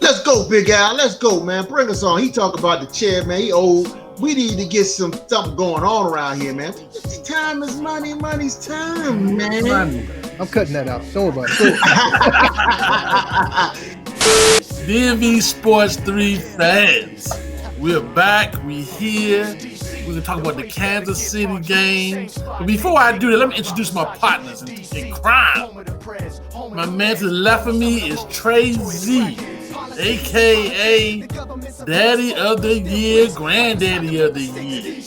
Let's go, Big Al. Let's go, man. Bring us on. He talk about the chair, man. He old. We need to get something going on around here, man. Time is money. Money's time, man. I'm cutting that out. Don't worry about it. DMV Sports 3 fans, we're back. We here. We're going to talk about the Kansas City game. But before I do that, let me introduce my partners in crime. My man to the left of me is Trey Z, a.k.a. Daddy of the Year, Granddaddy of the Year.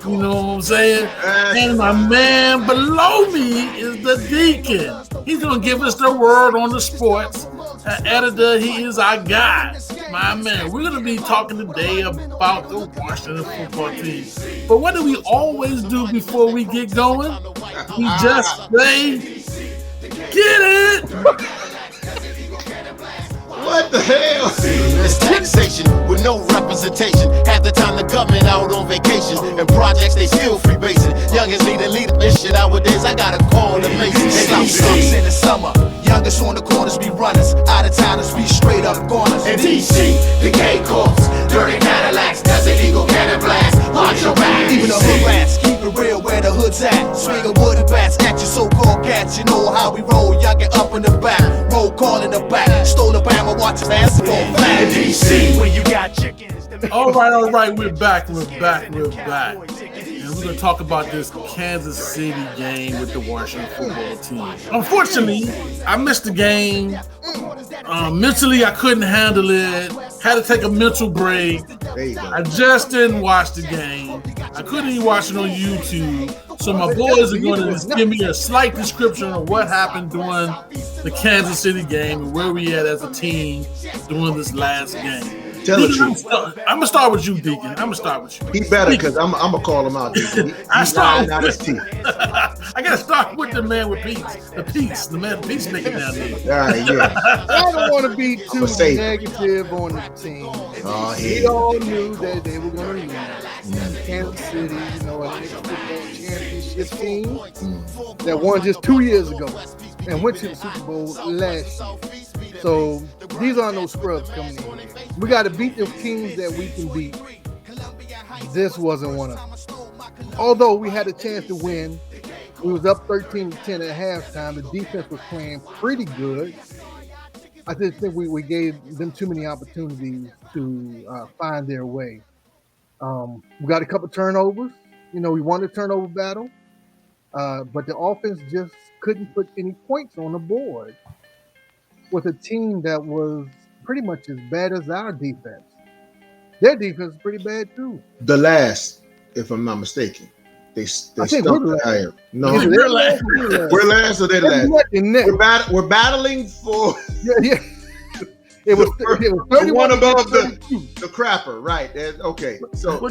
You know what I'm saying? And my man below me is the Deacon. He's going to give us the word on the sports. Editor, he is our guy. My man, we're going to be talking today about the Washington football team. But what do we always do before we get going? We just say, get it! What the hell? It's taxation with no representation. Half the time the government out on vacation. And projects they still freebasing. Youngest need a leader this shit nowadays. I gotta call the Masons. They got sucks in the summer. Youngest on the corners be runners. Out of towners be straight up goners. In DC, the K Corps, dirty Cadillacs, Desert Eagle cannon blast. Watch your back. Even the hood rats keep it real where the hood's at. Swinging wooden bats at your so-called cats. You know how we roll. Y'all get up in the back. Roll call in the back. Stole the Bama, watch his ass fall flat. In DC, when you got chickens. All right. We're back. And we're going to talk about this Kansas City game with the Washington football team. Unfortunately, I missed the game. Mentally, I couldn't handle it. Had to take a mental break. There you go. I just didn't watch the game. I couldn't even watch it on YouTube. So my boys are going to give me a slight description of what happened during the Kansas City game and where we at as a team during this last game. Tell the truth. I'm gonna start with you, Deacon. I'm gonna start with you. He better, because I'm gonna call him out, Deacon. I gotta start with the man with peace. The man with peacemaker down there. All right, yeah. I don't want to be too negative on the team. We all knew that they were going to lose. Kansas City, an ex-football championship team that won just 2 years ago and went to the Super Bowl last year. So these aren't no scrubs coming in. We got to beat the teams that we can beat. This wasn't one of them. Although we had a chance to win, we was up 13-10 at halftime. The defense was playing pretty good. I just think we gave them too many opportunities to find their way. We got a couple turnovers. We won the turnover battle, but the offense just couldn't put any points on the board with a team that was pretty much as bad as our defense. Their defense is pretty bad too. The last, if I'm not mistaken. I think we're last. No, we're last. We're last or they're last? We're battling for yeah. It was 31 above the crapper, right? Okay, so we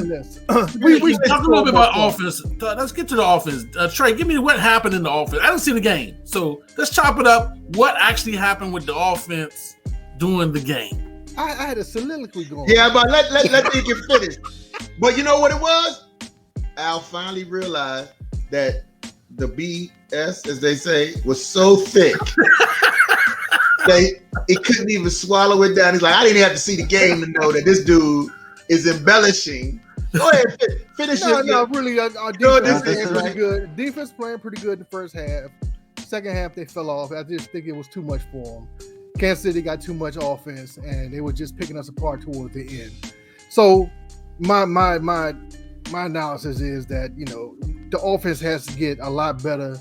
talk a little bit about offense. Let's get to the offense. Trey, give me what happened in the offense. I didn't see the game, so let's chop it up. What actually happened with the offense during the game? I had a soliloquy going. Yeah, but let Deacon finish. But you know what it was? Al finally realized that the BS, as they say, was so thick. He couldn't even swallow it down. He's like, I didn't have to see the game to know that this dude is embellishing. Go ahead, finish. Really, our defense playing pretty good. Defense playing pretty good in the first half. Second half, they fell off. I just think it was too much for them. Kansas City got too much offense, and they were just picking us apart toward the end. So my analysis is that the offense has to get a lot better,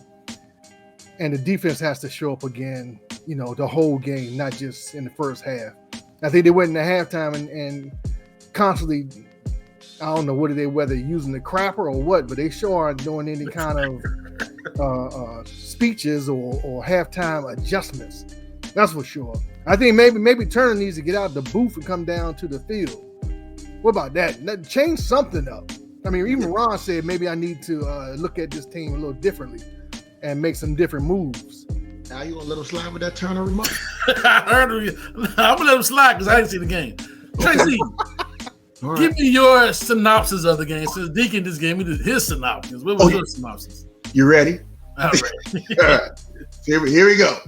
and the defense has to show up again. The whole game, not just in the first half. I think they went in the halftime and constantly, I don't know whether using the crapper or what, but they sure aren't doing any kind of speeches or halftime adjustments. That's for sure. I think maybe Turner needs to get out of the booth and come down to the field. What about that? Change something up. I mean, even Ron said maybe I need to look at this team a little differently and make some different moves. Now you want to let him slide with that Turner remark? I heard him. I'm gonna let him slide because I didn't see the game. Tracy, give me your synopsis of the game. Since Deacon just gave me his synopsis. What was your synopsis? You ready? All right. All right. Here we go.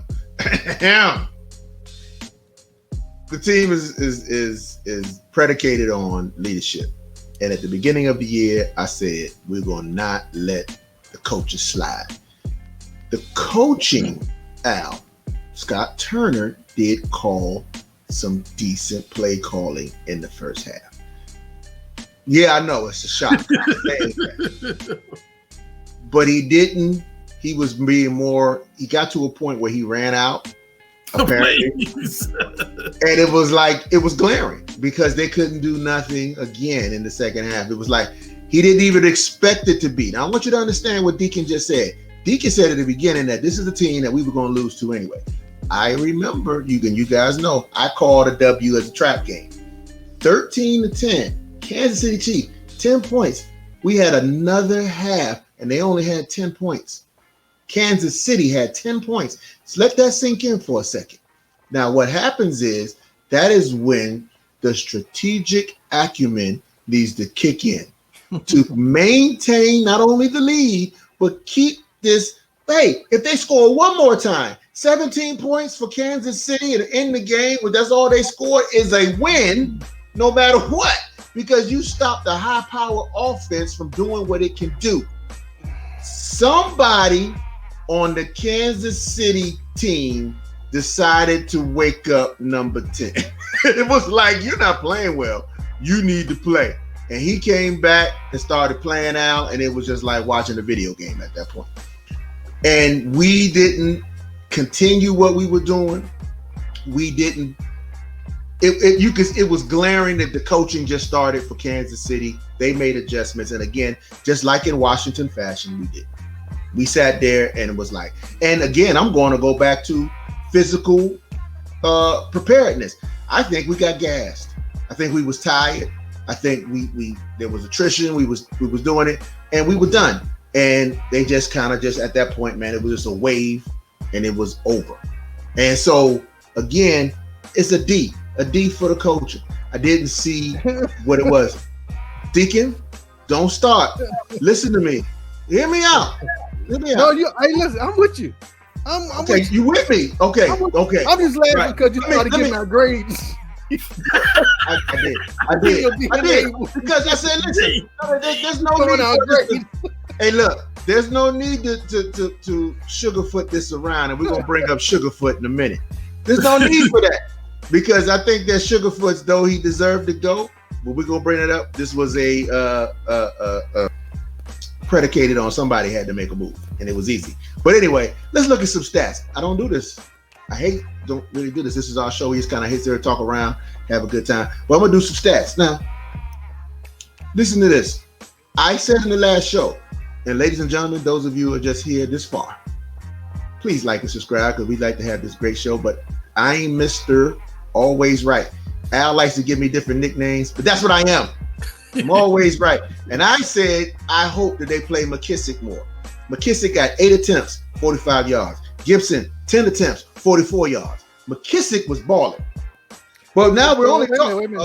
the team is predicated on leadership. And at the beginning of the year, I said we're going to not let the coaches slide. The coaching, Al, Scott Turner did call some decent play calling in the first half. Yeah, I know it's a shock. But he didn't. He was being more. He got to a point where he ran out. Apparently, and it was glaring because they couldn't do nothing again in the second half. It was like he didn't even expect it to be. Now I want you to understand what Deacon just said. Deacon said at the beginning that this is a team that we were going to lose to anyway. I remember, you guys know, I called a W as a trap game. 13-10, Kansas City Chiefs, 10 points. We had another half, and they only had 10 points. Kansas City had 10 points. So let that sink in for a second. Now, what happens is that is when the strategic acumen needs to kick in to maintain not only the lead, but keep this. Hey, if they score one more time, 17 points for Kansas City and end the game, but that's all they scored, is a win no matter what, because you stop the high power offense from doing what it can do. Somebody on the Kansas City team decided to wake up number 10. It was like, you're not playing well. You need to play. And he came back and started playing out, and it was just like watching a video game at that point. And we didn't continue what we were doing. We didn't. It was glaring that the coaching just started for Kansas City. They made adjustments, and again, just like in Washington fashion, we did. We sat there, and it was like, and again, I'm going to go back to physical preparedness. I think we got gassed. I think we was tired. I think we there was attrition. We was doing it, and we were done. And they just kind of at that point, man, it was just a wave, and it was over. And so again, it's a D for the coaching. I didn't see what it was. Deacon, don't start. Listen to me. Hear me out. No, listen. I'm with you. I'm okay. with You with me? Okay. Okay. I'm just laughing because you started getting our grades. I did. Because I said, listen, there's no need. Hey, look, there's no need to sugarfoot this around, and we're gonna bring up Sugarfoot in a minute. There's no need for that because I think that Sugarfoot's, though he deserved to go, but we're gonna bring it up. This was a predicated on somebody had to make a move, and it was easy. But anyway, let's look at some stats. I don't do this. Don't really do this. This is our show. We just kind of hit there, talk around, have a good time. But I'm gonna do some stats now. Listen to this. I said in the last show, and ladies and gentlemen, those of you who are just here this far, please like and subscribe because we'd like to have this great show. But I ain't Mr. Always Right. Al likes to give me different nicknames, but that's what I am. I'm always right. And I said, I hope that they play McKissick more. McKissick got 8 attempts, 45 yards. Gibson, 10 attempts, 44 yards. McKissick was balling. But now we're only talking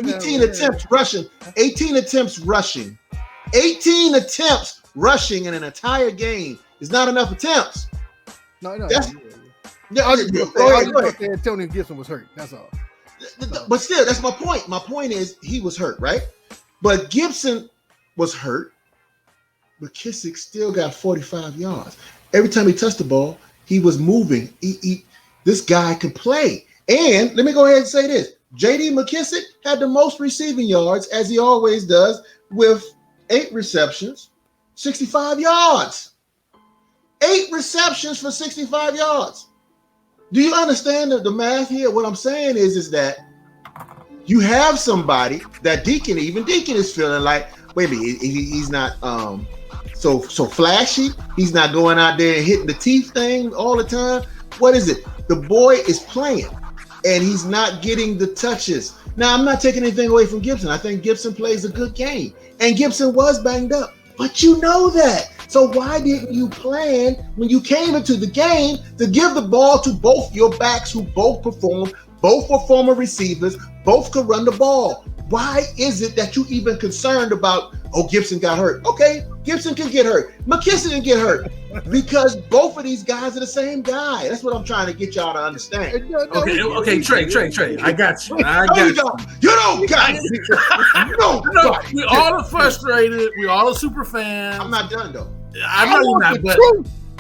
18 attempts rushing. 18 attempts rushing. 18 attempts rushing in an entire game is not enough attempts. No. Tony Gibson was hurt. That's all. But still, that's my point. My point is he was hurt, right? But Gibson was hurt. McKissick still got 45 yards. Every time he touched the ball, he was moving. This guy can play. And let me go ahead and say this. J.D. McKissick had the most receiving yards, as he always does, with 8 receptions, 65 yards. 8 receptions for 65 yards. Do you understand the math here? What I'm saying is that you have somebody that Deacon is feeling like, wait a minute, he's not so flashy. He's not going out there and hitting the teeth thing all the time. What is it? The boy is playing, and he's not getting the touches. Now, I'm not taking anything away from Gibson. I think Gibson plays a good game, and Gibson was banged up. But you know that. So why didn't you plan when you came into the game to give the ball to both your backs who both perform, both were former receivers, both could run the ball? Why is it that you even concerned about Oh, Gibson got hurt. Okay, Gibson can get hurt. McKissick can get hurt because both of these guys are the same guy. That's what I'm trying to get y'all to understand. Okay, Trey. I got you. You don't got it. No, we all are frustrated. We all are super fans. I'm not done though. I know you're not, but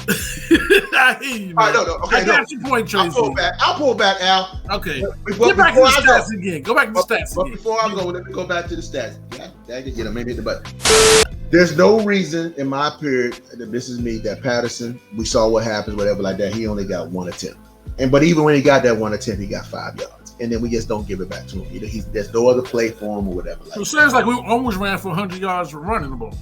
I hear you, man. All right, no. Okay, I got your point, Tracy. I'll pull back, Al. Okay. Get back to the stats again. Go back to the stats again. But before I go, let me go back to the stats. I can get a minute, but there's no reason in my period, this is me, that Patterson, we saw what happens, whatever like that, he only got one attempt. But even when he got that one attempt, he got 5 yards. And then we just don't give it back to him. There's no other play for him or whatever. So it sounds like we almost ran for 100 yards for running the ball.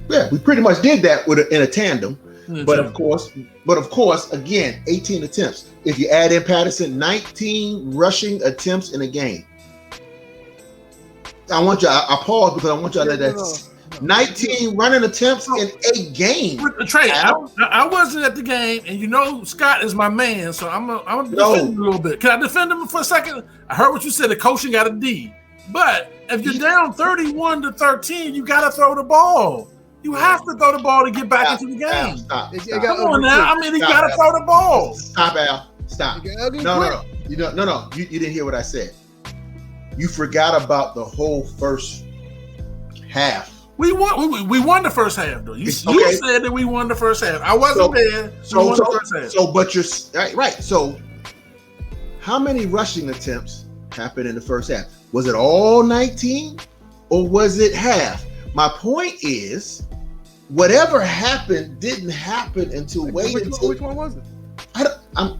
Yeah, we pretty much did that in a tandem. But of course, again, 18 attempts. If you add in Patterson, 19 rushing attempts in a game. I pause because I want y'all to let that. 19 running attempts in a game. Trey, I wasn't at the game, and Scott is my man, so I'm gonna defend him a little bit. Can I defend him for a second? I heard what you said. The coaching got a D, but if you're down 31-13, you got to throw the ball. You have to throw the ball to get back into the game. Stop. Come on now. You got to throw the ball. Stop, Al. Stop. No. You didn't hear what I said. You forgot about the whole first half. We won the first half, though. You said that we won the first half. I wasn't there. We won the first half. But you're right. So, how many rushing attempts happened in the first half? Was it all 19, or was it half? My point is, whatever happened didn't happen until way until. Which one was it?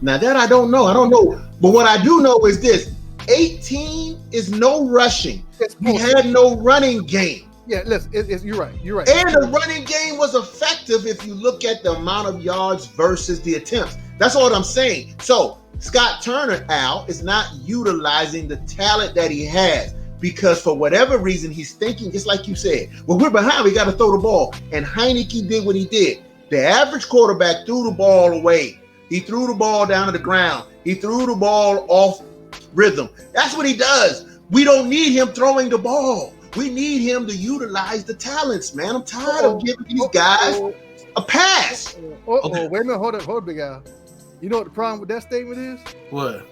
Now that I don't know. But what I do know is this: 18 is no rushing. We had no running game. Yeah, listen, you're right. And the running game was effective if you look at the amount of yards versus the attempts. That's all I'm saying. So Scott Turner, Al, is not utilizing the talent that he has. Because for whatever reason, he's thinking, just like you said, well, we're behind, we got to throw the ball. And Heineke did what he did. The average quarterback threw the ball away. He threw the ball down to the ground. He threw the ball off rhythm. That's what he does. We don't need him throwing the ball. We need him to utilize the talents, man. I'm tired of giving these guys a pass. Wait a minute, hold up, big guy. You know what the problem with that statement is? What?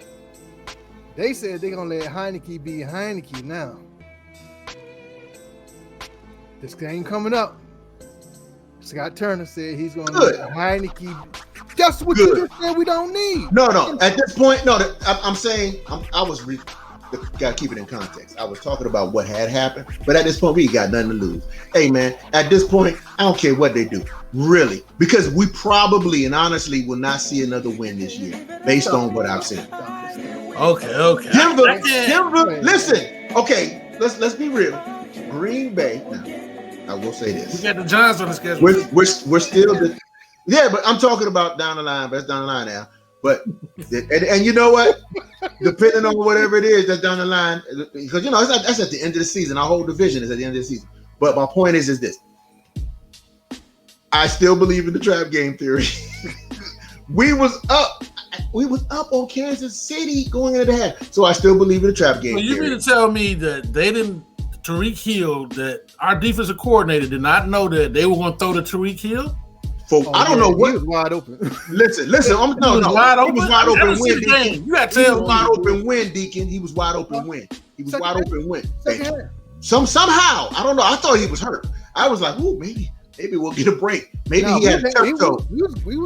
They said they're going to let Heineke be Heineke now. This game coming up. Scott Turner said he's going to let Heineke. That's what you just said we don't need. No. At this point, I'm saying got to keep it in context. I was talking about what had happened, but at this point, we got nothing to lose. Hey, man, at this point, I don't care what they do. Really. Because we probably and honestly will not see another win this year based on what I've seen. Okay. Denver. Listen. Okay, let's be real. Green Bay. Now, I will say this. We got the Giants on the schedule. We're still but I'm talking about down the line. That's down the line now. But and you know what? Depending on whatever it is that's down the line, because that's at the end of the season. Our whole division is at the end of the season. But my point is this: I still believe in the trap game theory. We was up on Kansas City going into the half. So I still believe in the trap game. So you mean to tell me that Tyreek Hill, that our defensive coordinator did not know that they were going to throw to Tyreek Hill? I don't know what. He was wide open. Listen. He was wide open. He was wide open win, Deacon. You got to tell me. Wide open win, Deacon. He was wide open win. Somehow, I don't know. I thought he was hurt. I was like, ooh, maybe we'll get a break. Maybe he had a turf toe. We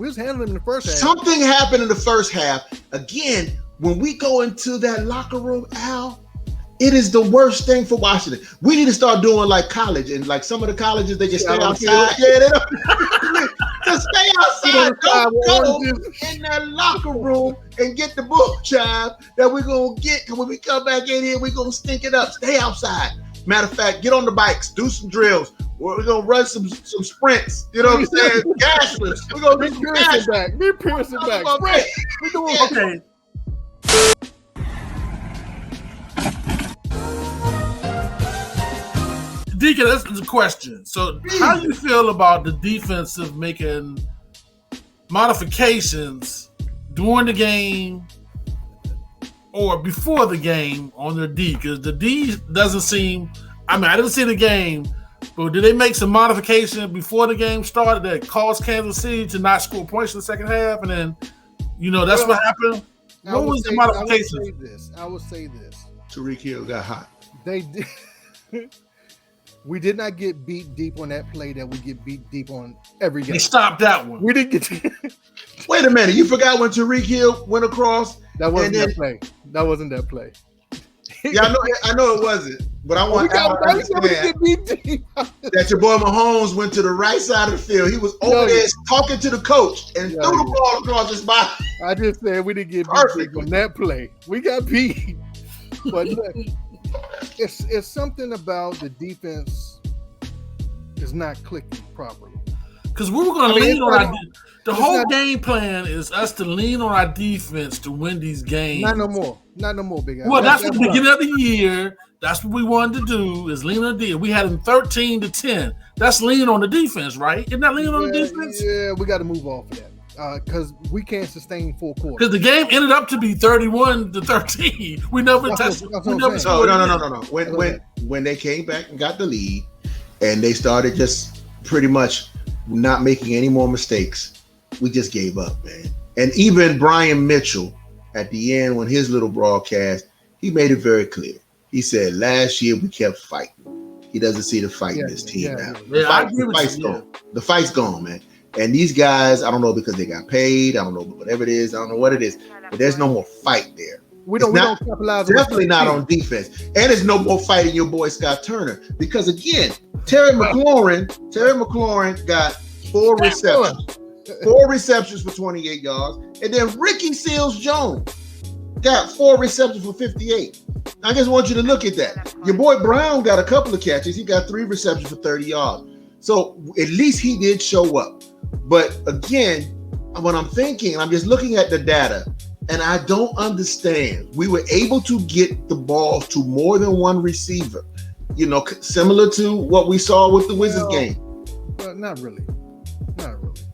was handling him in the first half. Something happened in the first half. Again, when we go into that locker room, Al, it is the worst thing for Washington. We need to start doing like college, and like some of the colleges, they just stay outside. Yeah, they don't just stay outside. Don't go in that locker room and get the bull jive that we're gonna get. When we come back in here, we're gonna stink it up. Stay outside. Matter of fact, get on the bikes, do some drills. We're gonna run some sprints. You know what I'm saying? Gasless. We're gonna do Pearson back. Be Pearson back. We're doing okay. Deacon, that's the question. So, how do you feel about the defensive making modifications during the game or before the game on their D? Because the D doesn't seem I mean, I didn't see the game, but did they make some modification before the game started that caused Kansas City to not score points in the second half? And then, that's what happened. What was the modification? I will say this. Tyreek Hill got hot. They did. We did not get beat deep on that play that we get beat deep on every game. They stopped that one. We didn't get. Wait a minute. You forgot when Tyreek Hill went across? That wasn't that play. That wasn't that play. Yeah, I know it wasn't. But I want to understand that your boy Mahomes went to the right side of the field. He was over there talking to the coach and threw the ball across his body. I just said we didn't get beat on that play. We got beat. But it's something about the defense is not clicking properly. Because we were going to lean on the whole game plan is us to lean on our defense to win these games. Not no more, big guy. Well, that's the beginning of the year. That's what we wanted to do is lean on the defense. We had them 13-10. That's leaning on the defense, right? Isn't that leaning on the defense? Yeah, we got to move off of that because we can't sustain 4 quarters. Because the game ended up to be 31-13. We never touched. No. When they came back and got the lead, and they started just pretty much not making any more mistakes, we just gave up, man. And even Brian Mitchell at the end, when his little broadcast, he made it very clear. He said, last year we kept fighting. He doesn't see the fight in this team now. The fight's gone, man. And these guys, I don't know because they got paid. I don't know whatever it is. I don't know what it is. But there's no more fight there. We don't capitalize. Definitely not on defense. And there's no more fight in your boy Scott Turner. Because again, Terry McLaurin got 4 receptions. 4 receptions for 28 yards. And then Ricky Seals-Jones got 4 receptions for 58. I just want you to look at that. Your boy Brown got a couple of catches. He got 3 receptions for 30 yards. So at least he did show up. But again, when I'm thinking, I'm just looking at the data, and I don't understand. We were able to get the ball to more than one receiver, similar to what we saw with the Wizards game. But not really.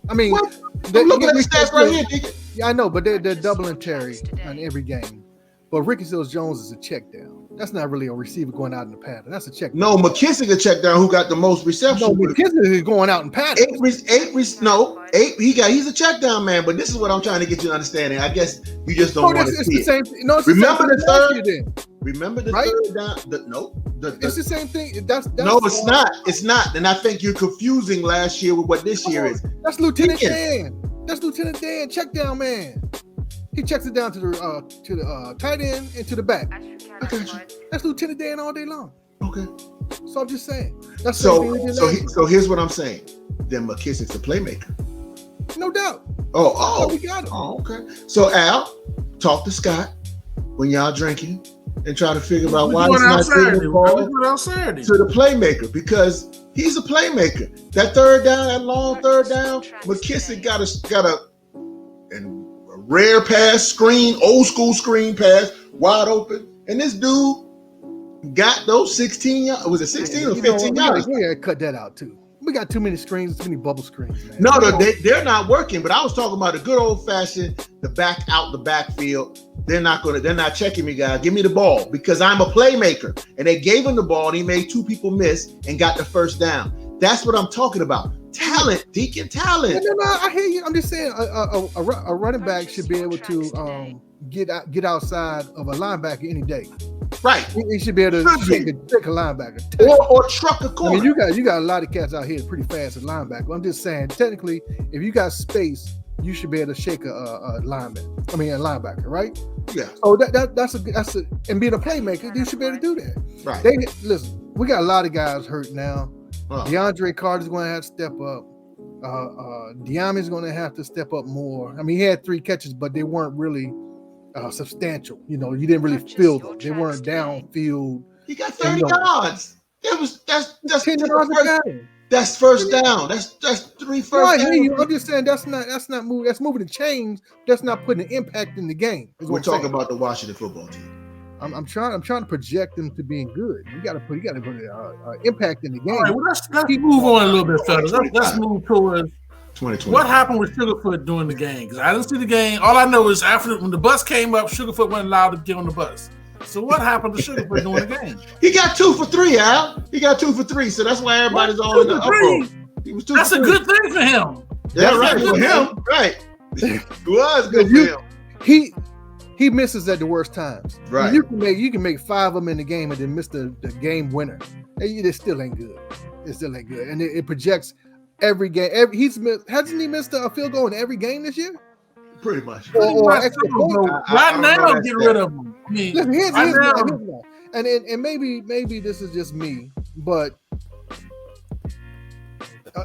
I mean, look at the stats right here. Yeah, I know, but they're doubling Terry on every game. But Ricky Seals-Jones is a check down. That's not really a receiver going out in the pattern. That's a check down. No, McKissick a check down who got the most receptions. No, McKissick is going out in pattern. 8. He's a check down man. But this is what I'm trying to get you to understand. I guess you just don't want to see it. Remember the third? Remember the third down? It's the same thing. No, it's not. It's not. And I think you're confusing last year with what this year is. That's Lieutenant Dan. Check down man. He checks it down to the tight end and to the back. I got you. That's Lieutenant Dan all day long. Okay. So I'm just saying. That's so here's what I'm saying. Then McKissick's a playmaker. No doubt. Oh, we got him. Oh, okay. So Al, talk to Scott when y'all drinking and try to figure out why he's not taking the ball to the playmaker, because he's a playmaker. That long third down, McKissick got a rare pass, old school screen pass, wide open. And this dude got those 16 yards. Was it 16 or 15 yards? We gotta cut that out too. We got too many screens, too many bubble screens, man. No, they're not working. But I was talking about the good old fashioned, the backfield. They're not checking me, guys. Give me the ball because I'm a playmaker. And they gave him the ball and he made 2 people miss and got the first down. That's what I'm talking about. Talent, Deacon, talent. No, I hear you. I'm just saying a running back should be able to get outside of a linebacker any day. Right. He should be able to take a linebacker. Or truck a corner. I mean, you got a lot of cats out here pretty fast at linebacker. I'm just saying, technically, if you got space, you should be able to shake a linebacker. I mean, a linebacker, right? Yeah. So that's and being a playmaker, you should be able to do that. Right. Listen, we got a lot of guys hurt now. DeAndre Carter's going to have to step up. Diami's going to have to step up more. I mean, he had 3 catches, but they weren't really substantial. You didn't really feel them. They weren't downfield. He got 30 yards. That's 10 yards a game. That's first down. That's 3 first downs. I'm just saying that's not moving. That's moving the chains. That's not putting an impact in the game. We're talking about the Washington football team. I'm trying to project them to being good. You got to put impact in the game. All right, well, let's move on a little bit, fellas. Let's move towards 2020. What happened with Sugarfoot during the game? Because I didn't see the game. All I know is when the bus came up, Sugarfoot wasn't allowed to get on the bus. So what happened to Sugarfoot during the game? He got 2 for 3, Al. He got 2 for 3, so that's why everybody's all in the uproar. He was 2 That's for 3. a good thing for him. Yeah, right for him. Right. It was good for him. He misses at the worst times. Right. You can make 5 of them in the game and then miss the game winner. It still ain't good. It still ain't good, and it projects every game. Hasn't he missed a field goal in every game this year? Pretty much. Right now, get rid of him. I mean, listen, here's and maybe this is just me, but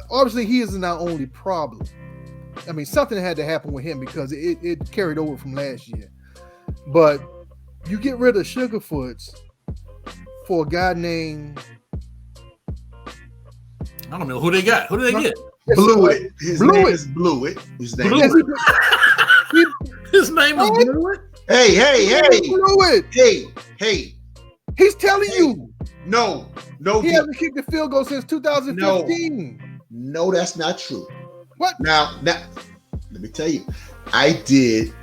obviously he isn't our only problem. I mean, something had to happen with him because it carried over from last year. But you get rid of Sugarfoots for a guy named, I don't know who they got. Who did they get? Blewett. His name is Blewett. His name is Blewett. Hey. Blewett. Hey. He's telling you. No. He hasn't kicked a field goal since 2015. No, that's not true. What? Now, let me tell you. I did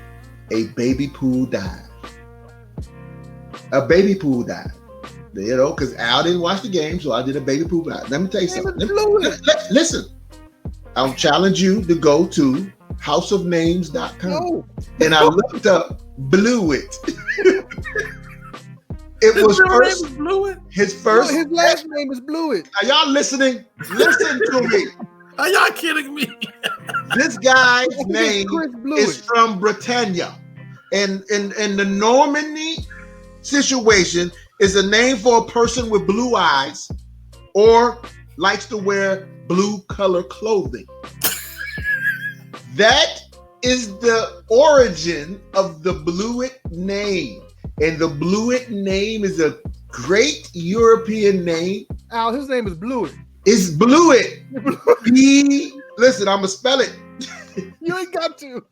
a baby pool dive. You know, because Al didn't watch the game, so I did a baby pool dive. Let me tell you something. Listen, I'll challenge you to go to houseofnames.com. No. And I looked up Blewett. It was first. Blewett? His first. No, his last name is Blewett. Are y'all listening? Listen to me. Are y'all kidding me? This guy's name is from Britannia. And the Normandy situation is a name for a person with blue eyes or likes to wear blue color clothing. That is the origin of the Blewett name. And the Blewett name is a great European name. Al, his name is Blewett. It's Blewett. Listen, I'm going to spell it. You ain't got to.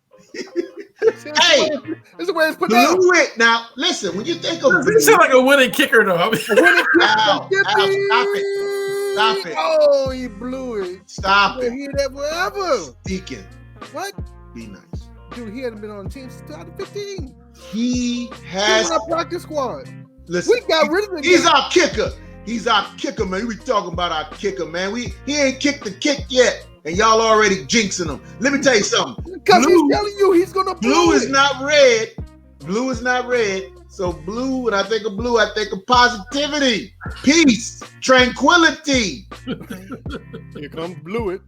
Hey, this is the way it's put down. Blewett. Now, listen, when you think of He sound like a winning kicker, though. Al, stop it. Oh, he blew it. Stop it. Hear that forever. Deacon. What? Be nice. Dude, he hadn't been on the team since 2015. He has. He's on our practice squad. Listen, we got rid of him. He's our kicker. He's our kicker, man. We talking about our kicker, man. He ain't kicked the kick yet, and y'all already jinxing him. Let me tell you something. Because he's telling you he's gonna blue is not red. Blue is not red. So blue, when I think of blue, I think of positivity, peace, tranquility. Here comes Blewett.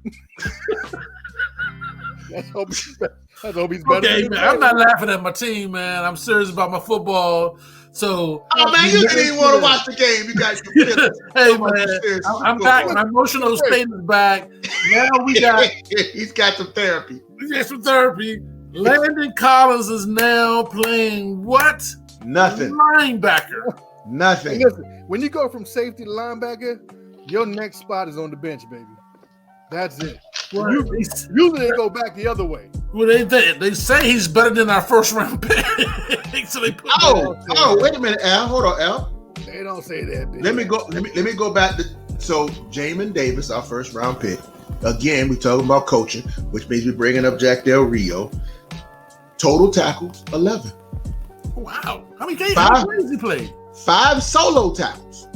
Let's hope he's better. Okay, man, I'm not laughing at my team, man. I'm serious about my football. So, man, you didn't even want to watch the game. You guys, hey, man, I'm back. My emotional state is back. Now we got. He's got some therapy. Landon Collins is now playing what? Nothing. Linebacker. Nothing. Hey, listen, when you go from safety to linebacker, your next spot is on the bench, baby. That's it. Usually they go back the other way. Well, they say he's better than our first round pick. So they put wait a minute, Al. Hold on, Al. They don't say that. Baby. Let me go back to Jamin Davis, our first round pick. Again, we talking about coaching, which means we're bringing up Jack Del Rio. Total tackles 11. Wow, how many games has he played? 5 solo tackles.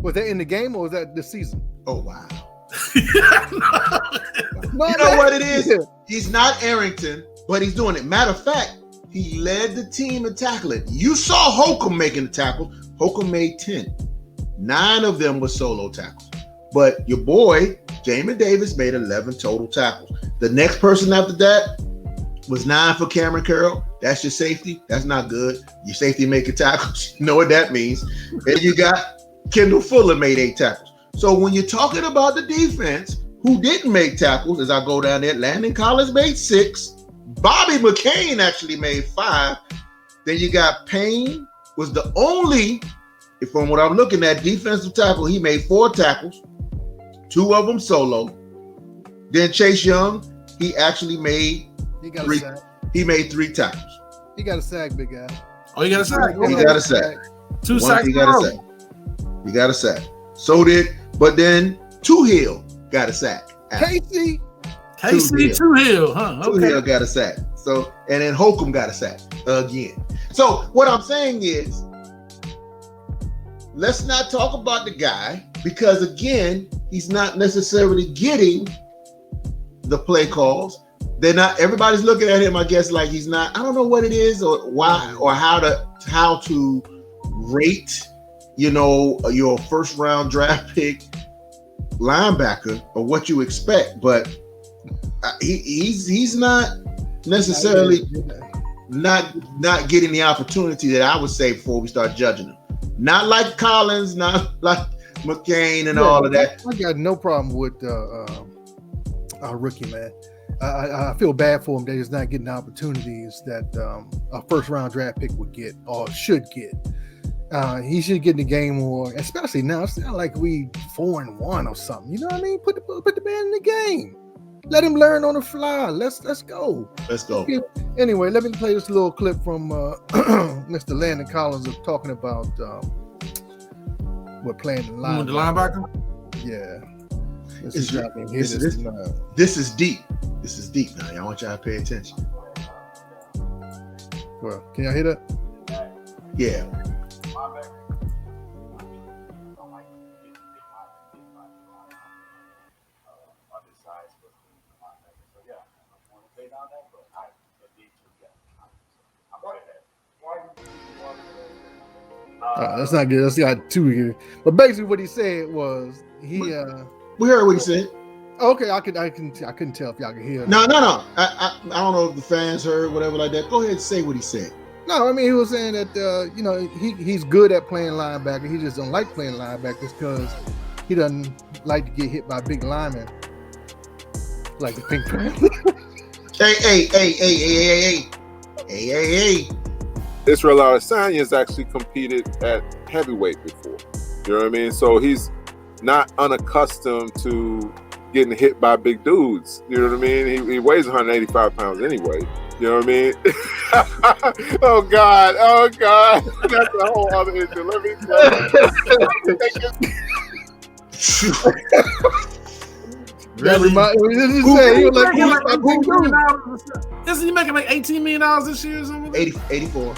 Was that in the game or was that this season? Oh wow. No, you know what it is? He's not Arrington, but he's doing it. Matter of fact, he led the team in tackling. You saw Holcomb making the tackle. Holcomb made 10. 9 of them were solo tackles. But your boy, Jamin Davis, made 11 total tackles. The next person after that was 9 for Cameron Carroll. That's your safety. That's not good. Your safety making tackles. You know what that means. And you got Kendall Fuller made 8 tackles. So when you're talking about the defense, who didn't make tackles, as I go down there, Landon Collins made 6. Bobby McCain actually made 5. Then you got Payne was the only, from what I'm looking at, defensive tackle. He made 4 tackles, 2 of them solo. Then Chase Young, he actually made 3. He made 3 tackles. He got a sack, big guy. Oh, he got a sack. He got a sack. 2 sacks. He got a sack. He got a sack. So did, but then Toohill got a sack. KC Toohill, huh? Okay. Toohill got a sack. So, and then Holcomb got a sack again. So what I'm saying is, let's not talk about the guy because again, he's not necessarily getting the play calls. They're not. Everybody's looking at him, I guess, like he's not. I don't know what it is or why or how to rate, your first round draft pick linebacker or what you expect, but he's not necessarily not getting the opportunity that I would say before we start judging him. Not like Collins, not like McCain and all of that. I got no problem with our rookie, man. I feel bad for him that he's not getting the opportunities that a first round draft pick would get or should get. He should get in the game more, especially now. It's not like we 4-1 or something. You know what I mean? Put the man in the game. Let him learn on the fly. Let's go. Let's go. Anyway, let me play this little clip from Mr. Landon Collins of talking about we're playing the linebacker. The linebacker? Yeah. This is deep. This is deep now. I want y'all to pay attention. Well, can y'all hear that? Yeah. That's not good. That's got too good. But basically, what he said was he. We heard what he said. Okay, I couldn't tell if y'all could hear. No. I don't know if the fans heard whatever like that. Go ahead and say what he said. No, I mean he was saying that he's good at playing linebacker. He just don't like playing linebackers because he doesn't like to get hit by big linemen like the Pink Panther. Hey. Israel Adesanya actually competed at heavyweight before. You know what I mean? So he's not unaccustomed to getting hit by big dudes. You know what I mean? He weighs 185 pounds anyway. You know what I mean? Oh God. That's a whole other issue. Let me Really? Isn't he making like $18 million this year or something? 84.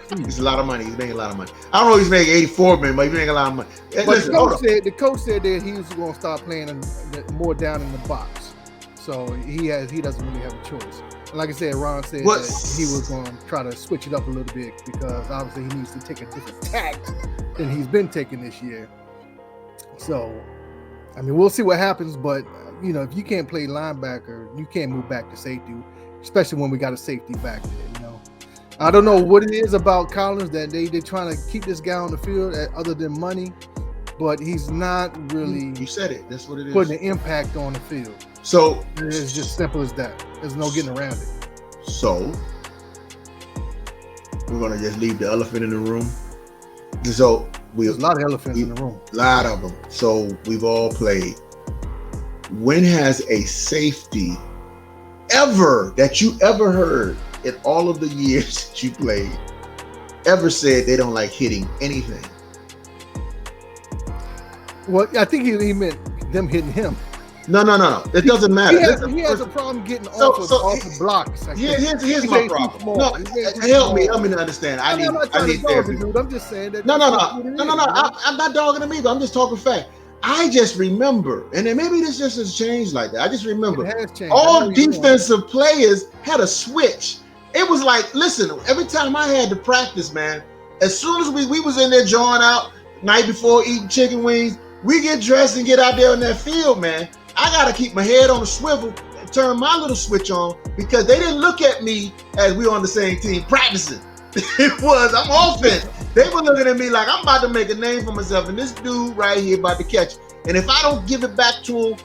It's a lot of money. He's making a lot of money. I don't know if he's making 84 million, but he's making a lot of money. But Listen, the coach said that he was going to start playing more down in the box. So he doesn't really have a choice. And like I said, Ron said that he was going to try to switch it up a little bit because obviously he needs to take a different tact than he's been taking this year. So, I mean, we'll see what happens. But, if you can't play linebacker, you can't move back to safety, especially when we got a safety back there, I don't know what it is about Collins that they're trying to keep this guy on the field other than money, but he's not really. You said it. That's what it is. Putting an impact on the field. So it's just simple as that. There's no getting around it. So we're gonna just leave the elephant in the room. So there's a lot of elephants in the room. A lot of them. So we've all played. When has a safety that you ever heard in all of the years that you played ever said they don't like hitting anything? Well, I think he meant them hitting him. No. It doesn't matter. He has a problem getting off of blocks. Here's my problem. No, help me to understand. I need therapy. Dude. I'm just saying that. No. I'm not dogging him either. I'm just talking fact. I just remember, and then maybe this just has changed like that. I just remember all defensive players had a switch. It was like, listen, every time I had to practice, man, as soon as we was in there drawing out night before eating chicken wings, we get dressed and get out there on that field, man. I got to keep my head on a swivel and turn my little switch on because they didn't look at me as we on the same team practicing. I'm offense. They were looking at me like I'm about to make a name for myself and this dude right here about to catch it. And if I don't give it back to him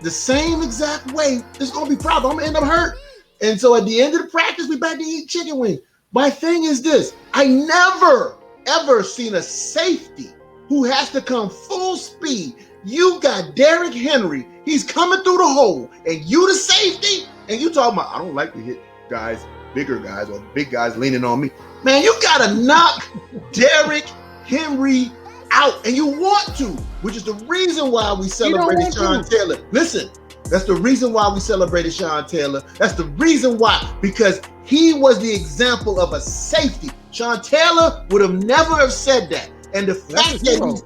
the same exact way, it's going to be a problem. I'm going to end up hurt. And so at the end of the practice, we back to eat chicken wings. My thing is this. I never, ever seen a safety who has to come full speed. You got Derrick Henry. He's coming through the hole. And you the safety? And you talking about, I don't like to hit guys, bigger guys, or big guys leaning on me. Man, you got to knock Derrick Henry out. And you want to, which is the reason why we celebrated Sean Taylor. Listen. That's the reason why we celebrated Sean Taylor. That's the reason why, because he was the example of a safety. Sean Taylor would have never have said that. And the fact that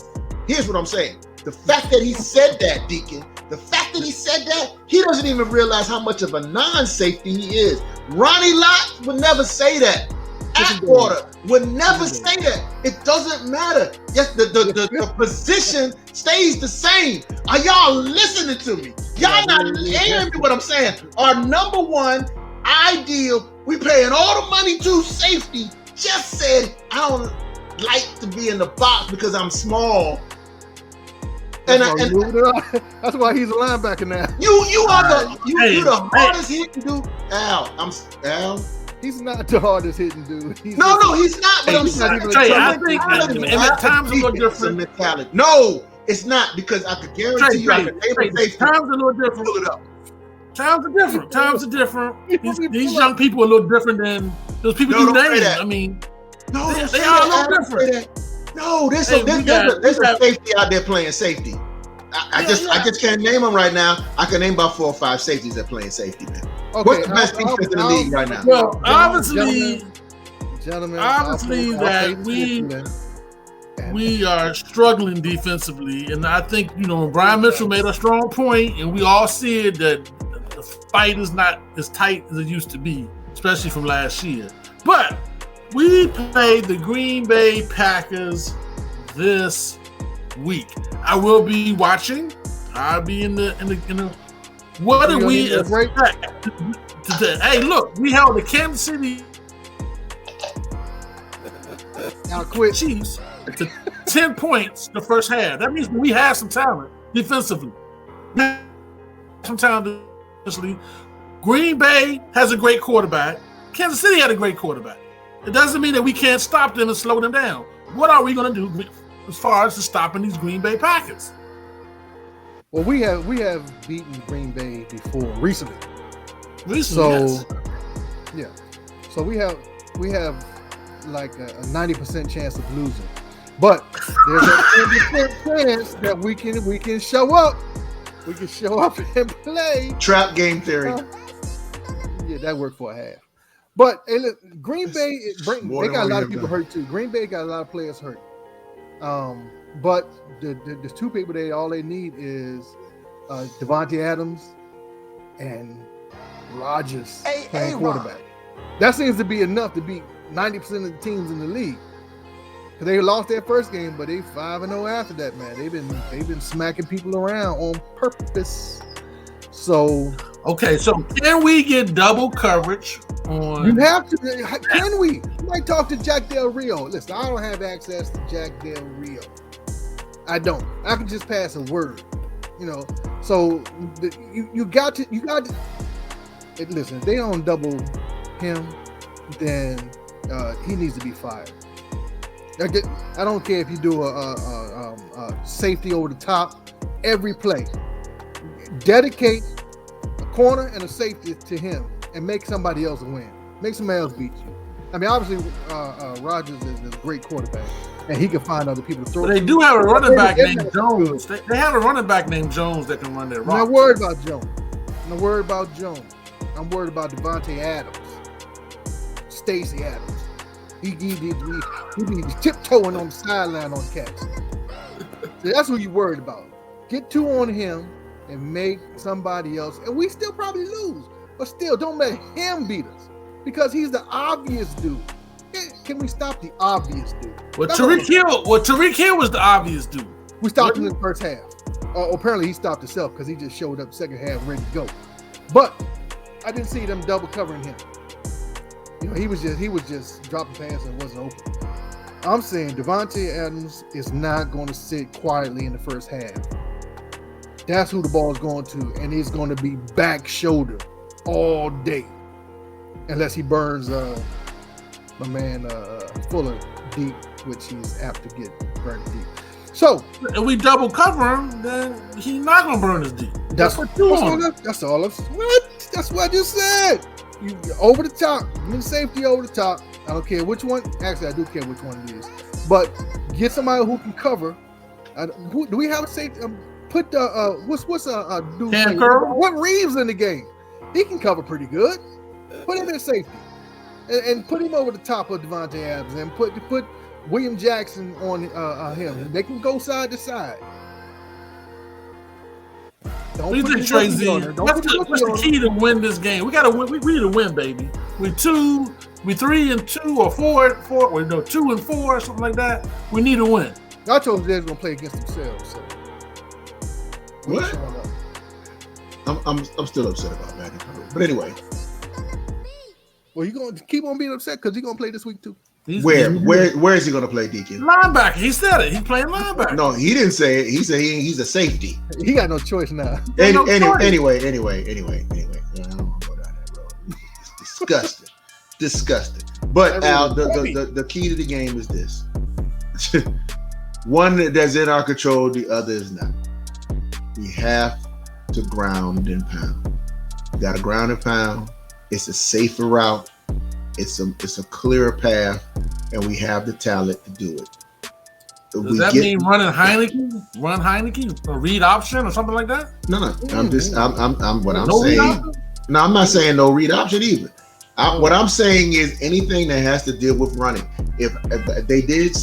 here's what I'm saying. The fact that he said that, Deacon, the fact that he said that, he doesn't even realize how much of a non-safety he is. Ronnie Lott would never say that. Atwater would never say that. It doesn't matter. Yes, the position stays the same. Are y'all listening to me? Y'all not hearing me what I'm saying? Our number one ideal, we paying all the money to safety, just said, I don't like to be in the box because I'm small. That's why he's a linebacker now. You're the hardest hitting dude. Al. He's not the hardest hitting dude. He's not. But I'm saying, I think at times a little different mentality. No, it's not, because I could guarantee you. Times a little different. Pull it up. Times are different. These young people are a little different than those people you named. I mean, they are a little different. No, there's a safety out there playing safety. I just can't name them right now. I can name about 4 or 5 safeties that playing safety, man. Okay, what's the best defense in the league right now? Well, obviously we are struggling defensively, and I think Brian Mitchell made a strong point, and we all said that the fight is not as tight as it used to be, especially from last year. But we played the Green Bay Packers this week. I will be watching. I'll be in the. What do we expect today? Hey, look, we held the Kansas City Chiefs to 10 points the first half. That means we have some talent defensively. Some talent defensively. Green Bay has a great quarterback. Kansas City had a great quarterback. It doesn't mean that we can't stop them and slow them down. What are we going to do as far as stopping these Green Bay Packers? Well, we have beaten Green Bay before recently. Yes. Yeah. So we have like a 90% chance of losing, but there's a 10% chance that we can show up. We can show up and play. Trap game theory. Yeah, that worked for a half. But hey, look, Green Bay, they got a lot of people hurt too. Green Bay got a lot of players hurt. But the 2 people all they need is Devontae Adams and Rodgers playing quarterback. That seems to be enough to beat 90% of the teams in the league. Because they lost their first game, but they 5-0 after that, man. They've been smacking people around on purpose. So okay, so can we get double coverage on? You have to. Can we? You might talk to Jack Del Rio. Listen, I don't have access to Jack Del Rio. I don't. I can just pass a word. So you got to. Listen, if they don't double him, then he needs to be fired. I don't care if you do a safety over the top every play. Dedicate a corner and a safety to him and make somebody else win. Make somebody else beat you. I mean, obviously, Rodgers is a great quarterback, and he can find other people to throw. But they do have a running back named Jones. They have a running back named Jones that can run their route. I'm not worried about Jones. I'm worried about Devontae Adams, Stacey Adams. He be tiptoeing on the sideline on catch. So that's what you're worried about. Get 2 on him and make somebody else, and we still probably lose. But still, don't let him beat us because he's the obvious dude. Can we stop the obvious dude? Well, Tariq Hill was the obvious dude. We stopped him in the first half. Apparently, he stopped himself because he just showed up second half ready to go. But I didn't see them double covering him. He was just dropping passes and wasn't open. I'm saying Devontae Adams is not going to sit quietly in the first half. That's who the ball is going to, and he's going to be back shoulder all day, unless he burns my man Fuller deep, which he's apt to get burned deep. So if we double cover him, then he's not going to burn us deep. That's all. That's what I just said. You over the top, mid safety over the top. I don't care which one. Actually, I do care which one it is. But get somebody who can cover. Do we have a safety? Put what's a dude? What Reeves in the game? He can cover pretty good. Put him in safety, and put him over the top of Devontae Adams, and put William Jackson on him. They can go side to side. What do you think, Tracy? What's the key to win this game? We gotta win. We need to win, baby. We 3-2 or 4. Wait, no, 2-4, something like that. We need to win. I told they're gonna play against themselves. So. What? I'm still upset about that. But anyway. Well, you gonna keep on being upset because he's gonna play this week too. Where is he gonna play, Deacon? Linebacker. He said it. He's playing linebacker. No, he didn't say it. He said he's a safety. He got no choice now. Anyway. I don't want to go down that road. It's disgusting. But Al, the key to the game is this: one that's in our control, the other is not. We have to ground and pound. We got to ground and pound. It's a safer route. It's a clearer path, and we have the talent to do it. Does that mean running Heineke? Run Heineke? A read option or something like that? No. I'm saying. No, I'm not saying no read option either. What I'm saying is anything that has to deal with running. If it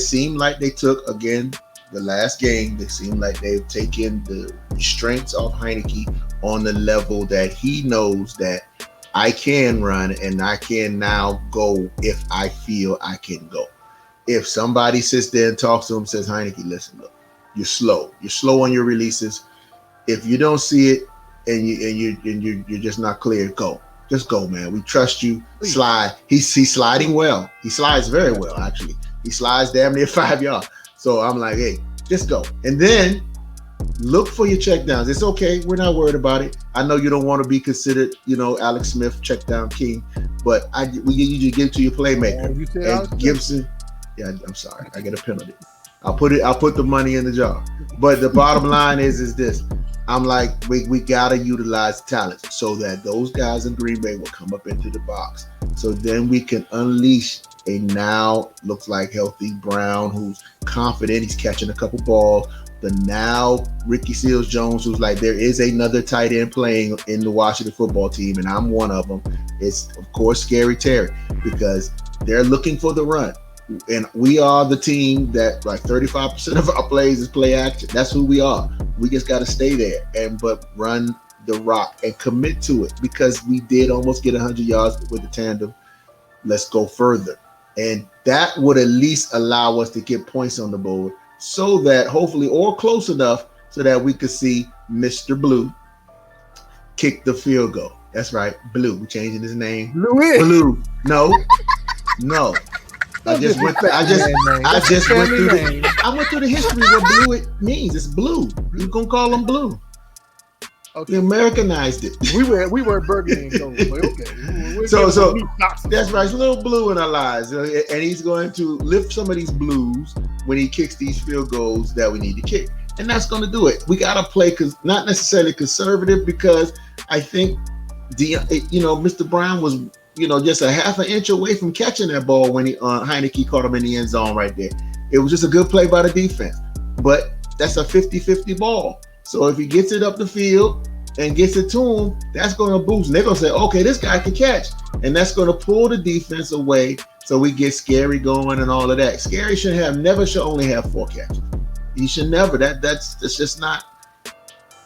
seemed like they took, again, the last game, it seemed like they've taken the restraints off Heineke on the level that he knows that I can run and I can now go if I feel I can go. If somebody sits there and talks to him, says, Heineke, listen, look, you're slow. You're slow on your releases. If you don't see it and you're just not clear, go. Just go, man. We trust you. Slide. He's sliding well. He slides very well, actually. He slides damn near 5 yards. So I'm like, hey, just go. And then look for your check downs. It's okay. We're not worried about it. I know you don't want to be considered, Alex Smith check down king, but we need you to give it to your playmaker. And Gibson, I'm sorry, I get a penalty. I'll put the money in the jar. But the bottom line is this. I'm like, we gotta utilize talent so that those guys in Green Bay will come up into the box. So then we can unleash a now looks like healthy Brown who's confident. He's catching a couple balls. The now Ricky Seals-Jones, who's like, there is another tight end playing in the Washington football team, and I'm one of them. It's, of course, Scary Terry, because they're looking for the run. And we are the team that like 35% of our plays is play action. That's who we are. We just got to stay there but run the rock and commit to it, because we did almost get 100 yards with the tandem. Let's go further. And that would at least allow us to get points on the board, so that hopefully, or close enough, so that we could see Mr. Blue kick the field goal. That's right, Blue. We're changing his name. Blue. No. I went through the history of what blue it means. It's blue. You're gonna call him Blue. Okay. We Americanized it. We were burgundy and gold, but okay. So that's right. It's a little blue in our lives, and he's going to lift some of these blues when he kicks these field goals that we need to kick, and that's going to do it. We got to play not necessarily conservative, because I think Mr. Brown was just a half an inch away from catching that ball when Heineke caught him in the end zone right there. It was just a good play by the defense, but that's a 50-50 ball. So if he gets it up the field and gets it to him, that's going to boost. And they're going to say, okay, this guy can catch. And that's going to pull the defense away, so we get Scary going and all of that. Scary should only have 4 catches. He should never. That's just not.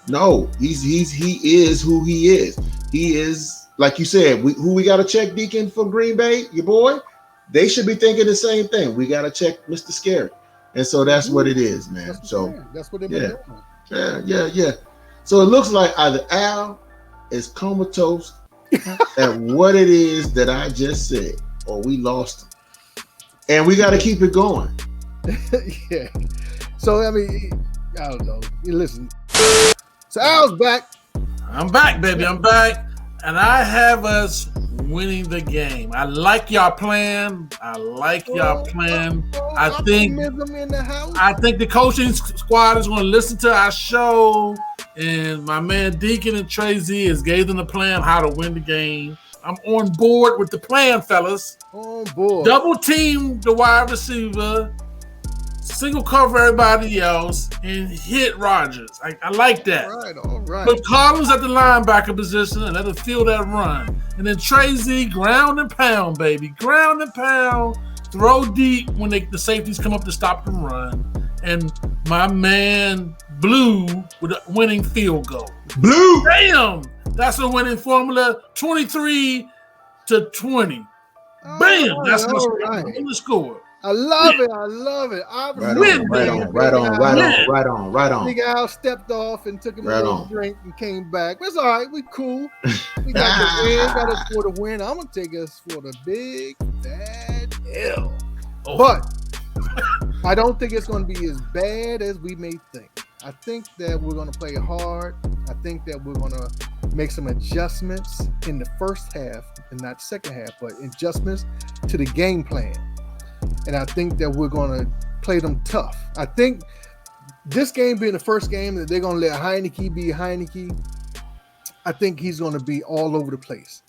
No, he is who he is. He is, like you said, who we got to check, Deacon, for Green Bay, your boy? They should be thinking the same thing. We got to check Mr. Scary. And so that's what it is, man. That's what they've been doing. Yeah. So it looks like either Al is comatose at what it is that I just said, or we lost him. And we got to keep it going. Yeah. So, I mean, I don't know. Listen. So Al's back. I'm back, baby. I'm back. And I have us winning the game. I like y'all plan. I think the coaching squad is going to listen to our show, and my man Deacon and Tracy has gave them the plan how to win the game. I'm on board with the plan, fellas. On board. Double team the wide receiver, single cover everybody else, and hit Rodgers. I like that. All right. Put Collins at the linebacker position and let him feel that run. And then Tracy, ground and pound, baby. Ground and pound. throw deep when the safeties come up to stop the run, and my man Blue with a winning field goal. Blue! Bam! That's a winning formula, 23-20. Bam! That's the score. I love it. I love it. Right on. Big Al stepped off and took him a little drink and came back. It's all right. We cool. We got the win. Got us for the win. I'm going to take us for the big bad L. Oh. But I don't think it's going to be as bad as we may think. I think that we're going to play hard. I think that we're going to make some adjustments in the first half, and not second half, but adjustments to the game plan. And I think that we're going to play them tough. I think this game being the first game that they're going to let Heineke be Heineke, I think he's going to be all over the place,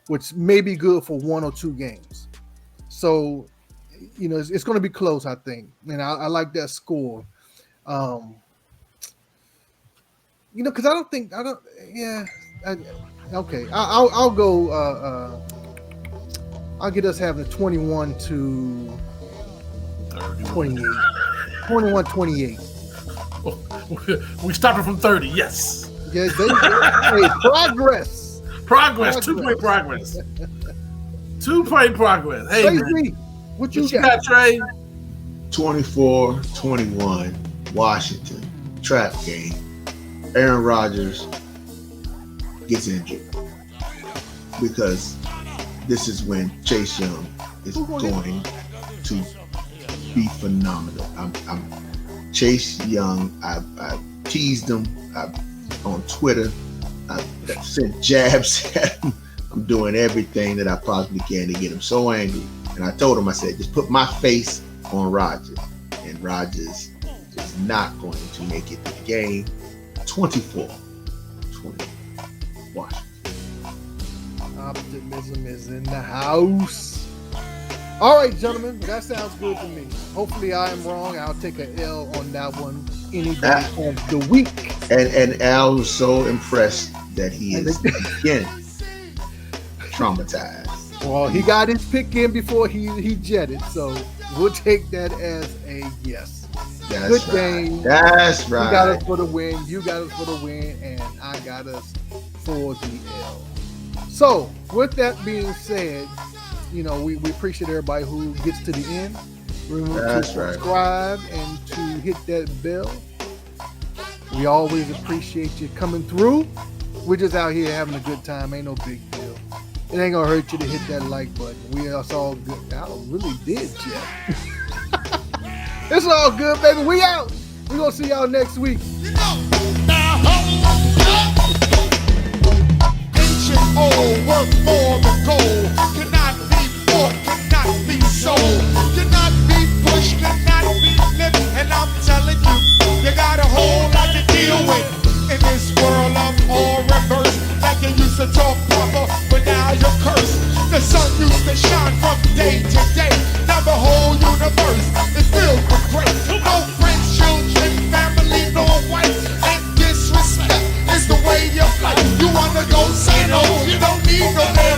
which may be good for 1 or 2 games. So, it's going to be close, I think. And I like that score. Because I'll go. I'll get us having 21-28. 21-28. We stopped it from 30. Yes. Yeah, hey, progress. 2-point progress. 2-point progress. Hey, Tracy, what you got, Trey? 24-21, Washington. Trap game. Aaron Rodgers gets injured because this is when Chase Young is going to be phenomenal. I'm Chase Young. I've teased him on Twitter. I've sent jabs at him. I'm doing everything that I possibly can to get him so angry. And I told him, I said, just put my face on Rodgers. And Rodgers is not going to make it to the game. 24-20 Washington. Optimism is in the house. All right, gentlemen, that sounds good to me. Hopefully I am wrong. I'll take an L on that one any day of the week. And Al was so impressed that he is again traumatized. Well, he got his pick in before he jetted, so we'll take that as a yes. That's good game. That's right. You got us for the win. You got us for the win, and I got us for the L. So, with that being said, we appreciate everybody who gets to the end. Remember to subscribe and to hit that bell. We always appreciate you coming through. We're just out here having a good time. Ain't no big deal. It ain't gonna hurt you to hit that like button. We are all good. I really did, Jeff. It's all good, baby. We out. We're gonna see y'all next week. Ancient old work for the gold. Cannot be bought, cannot be sold. Cannot be pushed, cannot be lived. And I'm telling you, you got a whole lot to deal with in this world of all reverse. Like you used to talk proper, but now you're cursed. The sun used to shine from day to day. Now the whole universe is filled with grace. No friends, children, family, no wife. And disrespect is the way you life. You wanna go say no, you don't need no man.